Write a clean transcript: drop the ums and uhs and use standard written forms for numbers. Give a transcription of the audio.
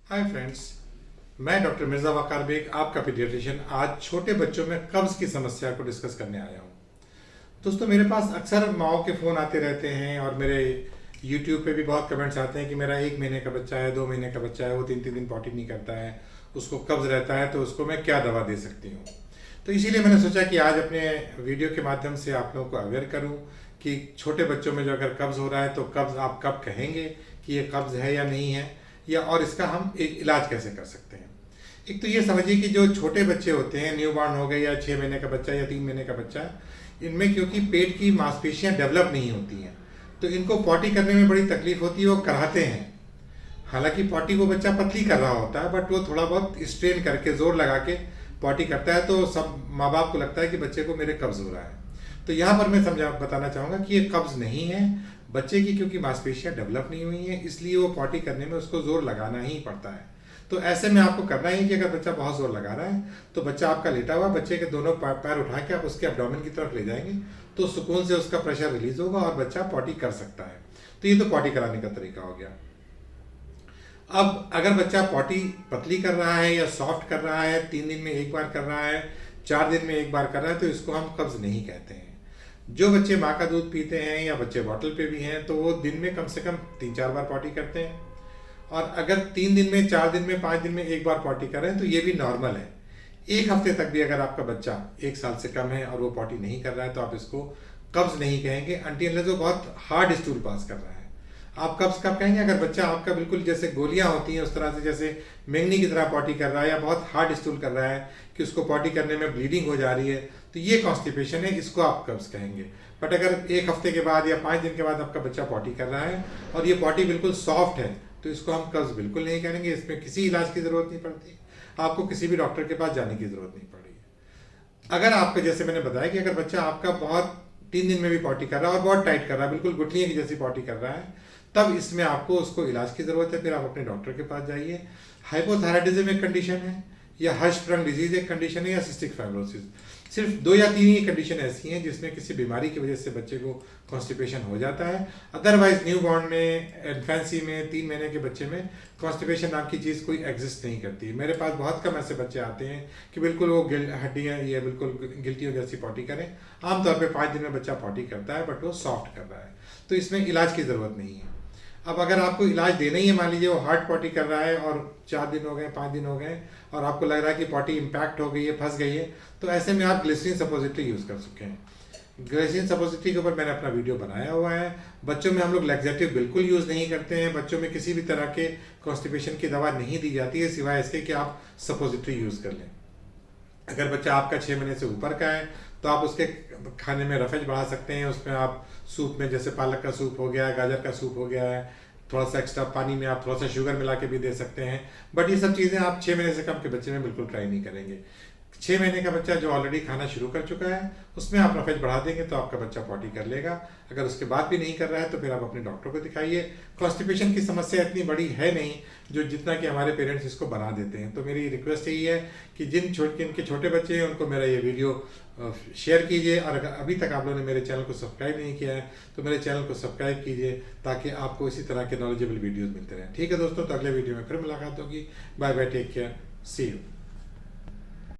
Hi friends, मैं doctor Mirza वकार bag, आपका paediatrician, आज छोटे बच्चों में कब्ज़ की समस्या को डिस्कस करने आया हूँ। दोस्तों, मेरे पास अक्सर माओ के फ़ोन आते रहते हैं और मेरे यूट्यूब पे भी बहुत कमेंट्स आते हैं कि मेरा 1 महीने का बच्चा है, 2 महीने का बच्चा है, वो 3 दिन पॉटी नहीं करता है, उसको कब्ज़ रहता है, तो उसको मैं क्या दवा दे सकती हूँ। तो इसीलिए मैंने सोचा कि आज अपने वीडियो के माध्यम से आप लोगों को अवेयर करूँ कि छोटे बच्चों में जो अगर कब्ज़ हो रहा है तो कब्ज़ आप कब कहेंगे कि ये कब्ज़ है या नहीं है, या और इसका हम एक इलाज कैसे कर सकते हैं। एक तो ये समझिए कि जो छोटे बच्चे होते हैं, न्यू बॉर्न हो गए या 6 महीने का बच्चा या 3 महीने का बच्चा, इनमें क्योंकि पेट की मांसपेशियां डेवलप नहीं होती हैं, तो इनको पॉटी करने में बड़ी तकलीफ होती है। वो कराते हैं, हालांकि पॉटी वो बच्चा पतली कर रहा होता है, बट वो थोड़ा बहुत स्ट्रेन करके जोर लगा के पॉटी करता है, तो सब माँ बाप को लगता है कि बच्चे को मेरे कब्ज़ हो रहा है। तो यहाँ पर मैं बताना चाहूँगा कि ये कब्ज़ नहीं है। बच्चे की क्योंकि मांसपेशियां डेवलप नहीं हुई हैं, इसलिए वो पॉटी करने में उसको जोर लगाना ही पड़ता है। तो ऐसे में आपको करना ही कि अगर बच्चा बहुत जोर लगा रहा है तो बच्चा आपका लेटा हुआ, बच्चे के दोनों पैर उठा के आप उसके एब्डोमेन की तरफ ले जाएंगे, तो सुकून से उसका प्रेशर रिलीज होगा और बच्चा पॉटी कर सकता है। तो ये तो पॉटी कराने का तरीका हो गया। अब अगर बच्चा पॉटी पतली कर रहा है या सॉफ्ट कर रहा है, 3 दिन में एक बार कर रहा है, 4 दिन में एक बार कर रहा है, तो इसको हम कब्ज़ नहीं कहते हैं। जो बच्चे माँ का दूध पीते हैं या बच्चे बॉटल पे भी हैं, तो वो दिन में कम से कम 3-4 बार पॉटी करते हैं। और अगर 3 दिन में, 4 दिन में, 5 दिन में एक बार पॉटी कर रहे हैं तो ये भी नॉर्मल है। एक हफ्ते तक भी अगर आपका बच्चा 1 साल से कम है और वो पॉटी नहीं कर रहा है, तो आप इसको कब्ज़ नहीं कहेंगे अनटिल वो बहुत हार्ड स्टूल पास कर रहा है। आप कब्ज़ कब कहेंगे? अगर बच्चा आपका बिल्कुल जैसे गोलियां होती हैं उस तरह से, जैसे मेंगनी की तरह पॉटी कर रहा है या बहुत हार्ड स्टूल कर रहा है कि उसको पॉटी करने में ब्लीडिंग हो जा रही है, तो ये कॉन्स्टिपेशन है, इसको आप कब्ज़ कहेंगे। बट अगर 1 हफ्ते के बाद या 5 दिन के बाद आपका बच्चा पॉटी कर रहा है और ये पॉटी बिल्कुल सॉफ्ट है, तो इसको हम कब्ज़ बिल्कुल नहीं करेंगे। इसमें किसी इलाज की ज़रूरत नहीं पड़ती, आपको किसी भी डॉक्टर के पास जाने की ज़रूरत नहीं पड़ी है। अगर आपका, जैसे मैंने बताया कि अगर बच्चा आपका बहुत 3 दिन में भी पॉटी कर रहा है और बहुत टाइट कर रहा है, बिल्कुल गुठलियों की जैसी पॉटी कर रहा है, तब इसमें आपको उसको इलाज की ज़रूरत है। फिर आप अपने डॉक्टर के पास जाइए। हाइपोथायराइडिज्म एक कंडीशन है, या हर्शस्प्रंग डिजीज एक कंडीशन है, या सिस्टिक फाइब्रोसिस, सिर्फ 2 या 3 ही कंडीशन ऐसी हैं जिसमें किसी बीमारी की वजह से बच्चे को कॉन्स्टिपेशन हो जाता है। अदरवाइज न्यू बॉर्न में, इन्फेंसी में, 3 महीने के बच्चे में कॉन्स्टिपेशन नाम की चीज़ कोई एग्जिस्ट नहीं करती। मेरे पास बहुत कम ऐसे बच्चे आते हैं कि बिल्कुल वो हड्डियाँ ये बिल्कुल गिल्टियों जैसी पॉटी करें। आमतौर पर 5 दिन में बच्चा पॉटी करता है, बट वो सॉफ्ट कर रहा है, तो इसमें इलाज की ज़रूरत नहीं है। अब अगर आपको इलाज देना ही है, मान लीजिए वो हार्ड पॉटी कर रहा है और 4 दिन हो गए, 5 दिन हो गए, और आपको लग रहा है कि पॉटी इम्पैक्ट हो गई है, फंस गई है, तो ऐसे में आप ग्लिसरीन सपोजिटरी यूज़ कर सकते हैं। ग्लिसरीन सपोजिटरी के ऊपर मैंने अपना वीडियो बनाया हुआ है। बच्चों में हम लोग लैक्सेटिव बिल्कुल यूज़ नहीं करते हैं। बच्चों में किसी भी तरह के कॉन्स्टिपेशन की दवा नहीं दी जाती है, सिवाय इसके कि आप सपोजिटरी यूज़ कर लें। अगर बच्चा आपका 6 महीने से ऊपर का है तो आप उसके खाने में रफेज बढ़ा सकते हैं। उसमें आप सूप में, जैसे पालक का सूप हो गया, गाजर का सूप हो गया है, थोड़ा सा एक्स्ट्रा पानी में आप थोड़ा सा शुगर मिला के भी दे सकते हैं। बट ये सब चीज़ें आप 6 महीने से कम के बच्चे में बिल्कुल ट्राई नहीं करेंगे। 6 महीने का बच्चा जो ऑलरेडी खाना शुरू कर चुका है, उसमें आप रफेज बढ़ा देंगे तो आपका बच्चा पॉटी कर लेगा। अगर उसके बाद भी नहीं कर रहा है तो फिर आप अपने डॉक्टर को दिखाइए। कॉन्स्टिपेशन की समस्या इतनी बड़ी है नहीं जो जितना कि हमारे पेरेंट्स इसको बना देते हैं। तो मेरी रिक्वेस्ट यही है कि इनके छोटे बच्चे हैं उनको मेरा ये वीडियो शेयर कीजिए, और अगर अभी तक आप लोगों ने मेरे चैनल को सब्सक्राइब नहीं किया है तो मेरे चैनल को सब्सक्राइब कीजिए, ताकि आपको इसी तरह के नॉलेजेबल वीडियोज़ मिलते रहें। ठीक है दोस्तों, तो अगले वीडियो में फिर मुलाकात होगी। Bye bye, take care, see you.